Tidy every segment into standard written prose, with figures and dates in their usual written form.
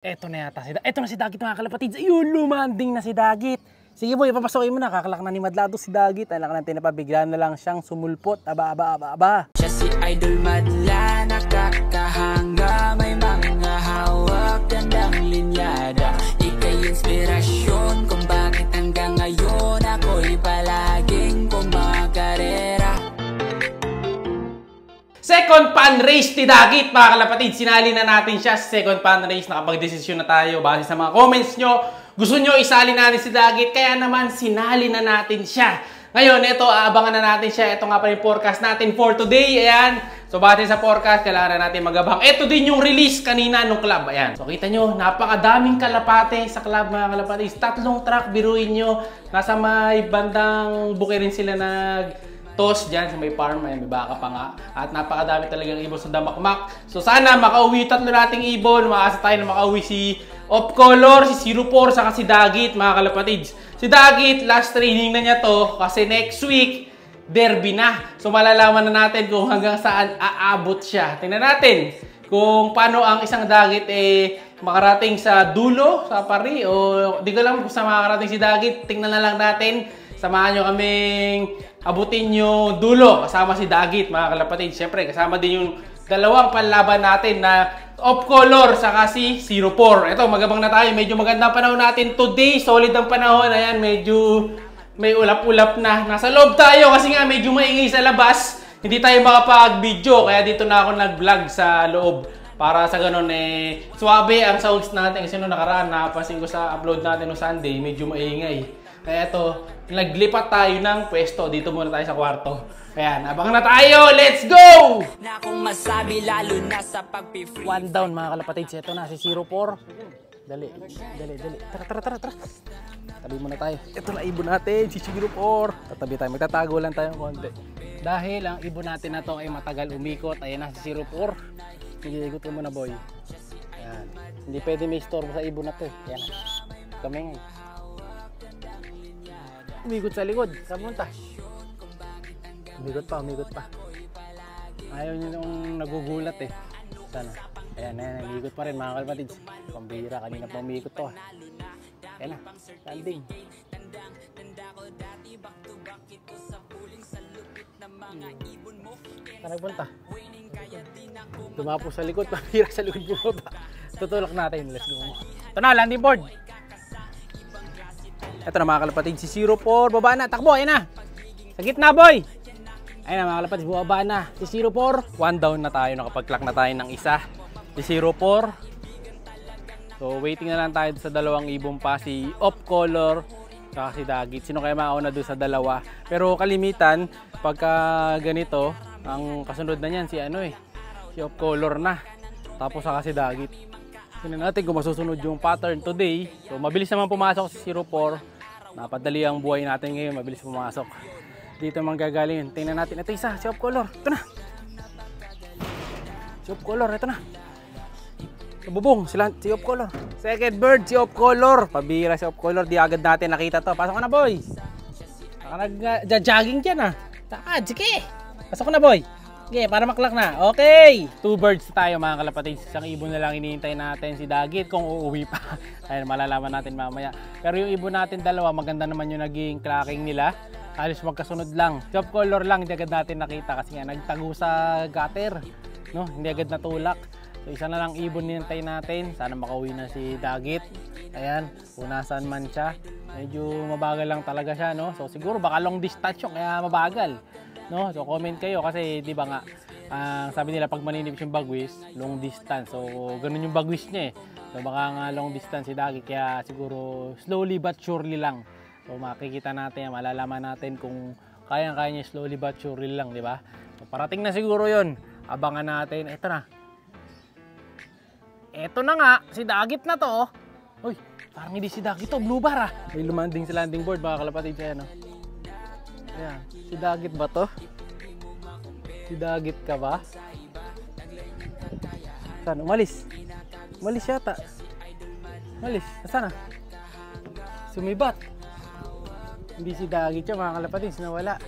Eto na yata si Dagit. Eto na si Dagit mga kalapatids. Ayun, lumanding na si Dagit. Sige boy, papasokin mo na. Kakalak na ni Madlado si Dagit. Alam ka natin na pabigla na lang siyang sumulpot. Aba. Siya si Idol Madla, nakakahanga. May mga hawak, gandang linyada. Ika'y inspirasyon kung bakit hanggang ngayon ako'y palaging kumakarera. Second pan race ni Dagit mga kalapatid. Sinali na natin siya sa second pan race. Nakapag-desisyon na tayo base sa mga comments nyo. Gusto nyo isali natin si Dagit. Kaya naman sinali na natin siya. Ngayon, ito aabangan na natin siya. Ito nga pa yung forecast natin for today. Ayan. So base sa forecast, kailangan natin magabang. Ito din yung release kanina nung club. Ayan. So kita nyo, napakadaming kalapate sa club mga kalapatid. 3 truck, biruin nyo. Nasa may bandang buki rin sila toss dyan sa may farm, may baka pa nga. At napakadami talagang ibon sa Damakmak. So sana makauwi 3 nating ibon. Maasa tayo na makauwi si Off Color, si 04, saka si Dagit mga kalapatids. Si Dagit, last training na niya to kasi next week, derby na. So malalaman na natin kung hanggang saan aabot siya. Tingnan natin kung paano ang isang Dagit makarating sa dulo, sa pari. O di ko lang kung saan makarating si Dagit. Tingnan na lang natin. Samahan nyo kaming abutin yung dulo kasama si Dagit mga kalapatid. Siyempre kasama din yung dalawang panlaban natin na Off Color saka si 04. Ito magabang na tayo. Medyo magandang panahon natin today. Solid ang panahon. Ayan, medyo may ulap-ulap na. Nasa loob tayo kasi nga medyo maingay sa labas. Hindi tayo makapag-video kaya dito na ako nag-vlog sa loob. Para sa ganun swabe ang sounds natin kasi nung nakaraan napansin ko sa upload natin no Sunday medyo maingay. Kaya ito, naglipat tayo ng pwesto. Dito muna tayo sa kwarto. Ayan, abangan na tayo! Let's go! Na kung masabi lalo na sa pag-free. One down mga kalapatids. Ito na si 04. Dali. Tara. Tabi muna tayo. Ito na ibon natin, si 04. Tatabi tayo. Magtatago lang tayo konti. Dahil ang ibon natin na to ay matagal umikot. Ayan na si 04. Sige, ikot ko muna boy. Ayan. Hindi pwede may storm sa ibon na to. Ayan na. Kami ngayon. Umikot sa likod. Saan punta? Umikot pa. Ayaw nyo nung nagugulat Sana. Ayan, umikot pa rin mga kalapatids. Pambira, kanina pa umikot to. Ayan na, landing. Saan nagpunta? Dumapo sa likod, pambira sa likod bumaba. Tutulak natin, let's go. Ito na, landing board. Ito na mga kalapatid, si 04, baba na, takbo, ayan na. Sa gitna boy. Ayan na mga kalapatid, baba na. Si 04, 1 down na tayo, nakapag-clock na tayo ng isa. Si 04. So waiting na lang tayo sa dalawang ibon pa, si Off Color, saka si Dagit. Sino kaya mauna doon sa dalawa? Pero kalimitan, pagka ganito, ang kasunod na niyan si si Off Color na. Tapos saka si Dagit. Tingnan natin kung masusunod yung pattern today. So mabilis naman pumasok si 04. Napadali ang buhay natin ngayon, mabilis pumasok. Dito manggagaling. Tingnan natin. Ito isa, si Off Color. Ito na. Si Off Color, ito na. Bubong, si Off Color. Second bird, si Off Color. Pabira si Off Color. Di agad natin nakita to. Pasok ka na boy. Nag-jogging dyan sige. Pasok ka na boy. Okay, para maklak na. Okay. 2 birds tayo mga kalapatids. Isang ibon na lang hinihintay natin si Dagit kung uuwi pa. Ayun, malalaman natin mamaya. Pero yung ibon natin dalawa, maganda naman yung naging clacking nila. Halos magkasunod lang. Si Off Color lang, hindi agad natin nakita kasi nga nagtago sa gutter. No? Hindi agad natulak. So isa na lang ibon hinihintay natin. Sana makauwi na si Dagit. Ayan, kung nasaan man siya. Medyo mabagal lang talaga siya, no? So siguro baka long distance yun, kaya mabagal. No? So comment kayo kasi di ba nga sabi nila pag maninipis yung bagwis, long distance. So ganun yung bagwis niya So baka nga long distance si Dagit kaya siguro slowly but surely lang. So makikita natin, malalaman natin kung kayang-kaya niya slowly but surely lang, di ba? So parating na siguro 'yon. Abangan natin. Ito na. Ito na nga, si Dagit na to. Uy, parang hindi si Dagit to, blue bar May lumanding sa landing board mga kalapatid siya, no? Ayan. Si Dagit ba to? Si Dagit ka ba? Saan? Umalis. Umalis yata. Umalis. Nasaan na? Sumibat. Hindi si Dagit siya mga kalapatid. Nawala.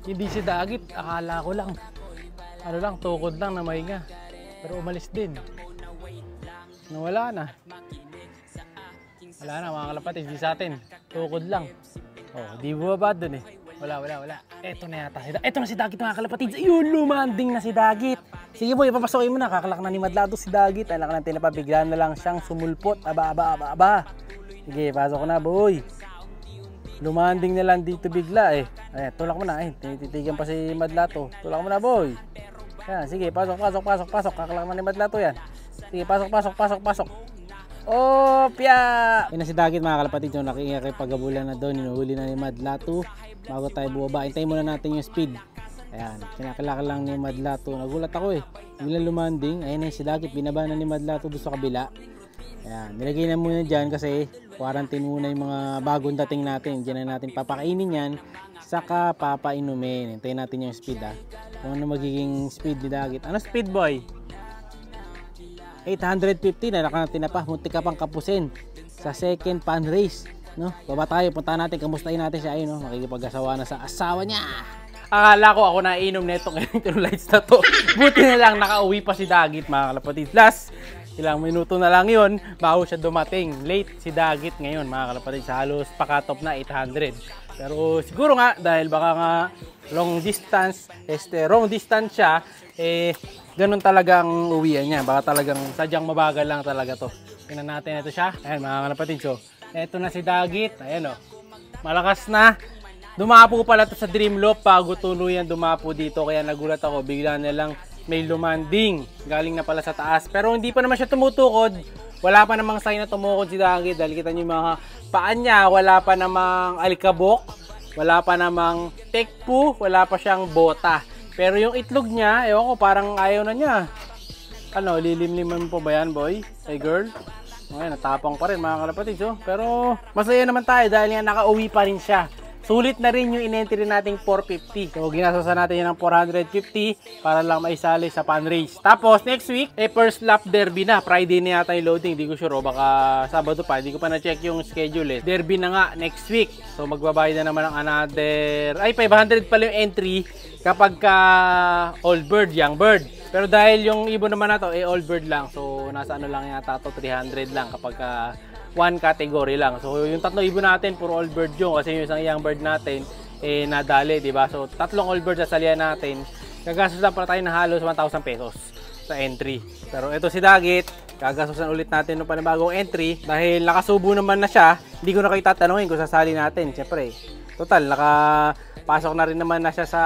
Hindi si Dagit. Akala ko lang. Tukod lang na mahinga. Pero umalis din. Nawala na. Wala na mga kalapatids, di sa atin. Tukod lang. Oh, di bumaba dun eh. Wala. Eto na yata. Eto na si Dagit mga kalapatids. Ayun, lumanding na si Dagit. Sige boy, papasokin mo na. Kakalak na ni Madlato si Dagit. Alak na tinapa, bigla na lang siyang sumulpot. Aba. Sige, pasok na boy. Lumanding na lang dito bigla eh. Ayan, tulak mo na. Tinititigan pa si Madlato. Tulak mo na boy. Ayan, sige, pasok. Kakalak na ni Madlato yan. Sige, pasok. Opya! Ayun na si Dagit mga kalapatid, yung nakikipagabulan na doon, inuhuli na ni Madlato. Bago tayo bumaba, hintayin muna natin yung speed. Ayan, kinakilala lang ni Madlato. Nagulat ako eh, biglang lumanding. Ayun na si Dagit, binaba na ni Madlato doon sa kabila. Ayan, nilagay na muna dyan kasi quarantine muna yung mga bagong dating natin. Diyan na natin papakainin yan, saka papainumin. Hintayin natin yung speed ha. Kung ano magiging speed ni Dagit. Ano speed boy? 850 na tinapa, muntik ka pang kapusin sa second pan race, no? Baba tayo, puntahan natin, kamustahin natin siya, ayun, no? Makikipag-asawa na sa asawa niya. Akala ko ako naiinom na itong electrolytes na to. Buti na lang nakauwi pa si Dagit mga kalapatid. Last, ilang minuto na lang yun bago siya dumating. Late si Dagit ngayon mga kalapatid, sa halos pakatop na 800. Pero siguro nga dahil baka nga long distance siya, ganun talagang uwian niya. Baka talagang sadyang mabagal lang talaga to. Tingnan natin, ito siya. Ayan mga kalapatid, so eto na si Dagit. Ayan o, malakas na. Dumapo pala to sa Dreamloop bago tuluyan dumapo dito. Kaya nagulat ako, bigla na lang may lumanding. Galing na pala sa taas. Pero hindi pa naman siya tumutukod. Wala pa namang sign na tumukod si Dagit. Dahil kita niyo yung mga paan niya, wala pa namang alikabok, wala pa namang tekpu, wala pa siyang bota. Pero yung itlog niya, ewan ko, parang ayaw na niya. Ano, lilim-liman po ba yan, boy? Hey, girl? Okay, natapang pa rin, mga kalapatid. So. Pero, masaya naman tayo dahil nga nakauwi pa rin siya. Sulit na rin yung in-entry nating 450. So, ginasosan natin yun ng 450 para lang maisali sa pan race. Tapos, next week, first lap derby na. Friday na yata yung loading. Hindi ko sure, baka Sabado pa. Hindi ko pa na-check yung schedule eh. Derby na nga next week. So, magbabayad na naman ng another... 500 pala yung entry kapag ka old bird, young bird. Pero dahil yung ibon naman na to, old bird lang. So, nasa ano lang yata to, 300 lang kapag ka one category lang. So, yung tatlong ibon natin, puro old bird yung. Kasi yung isang young bird natin, nadali, di ba? So, tatlong old bird sa salihan natin, gagastos lang pala tayo ng halos 1,000 pesos sa entry. Pero ito si Dagit, gagastosan ulit natin ng panibagong entry. Dahil nakasubo naman na siya, hindi ko na kayo tatanungin kung sasali natin. Siyempre, total, pasok na rin naman na siya sa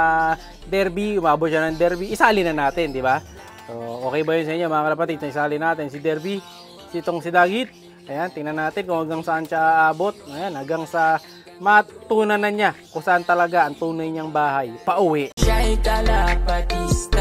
derby, umabot siya ng derby, isali na natin, di ba? So, okay ba yun sa inyo mga kalapatid na isali natin si derby, si Dagit? Ayan, tingnan natin kung hanggang saan siya aabot. Ayan, hanggang sa matunan na niya kung saan talaga ang tunay niyang bahay, pauwi. Siya'y kalapatista.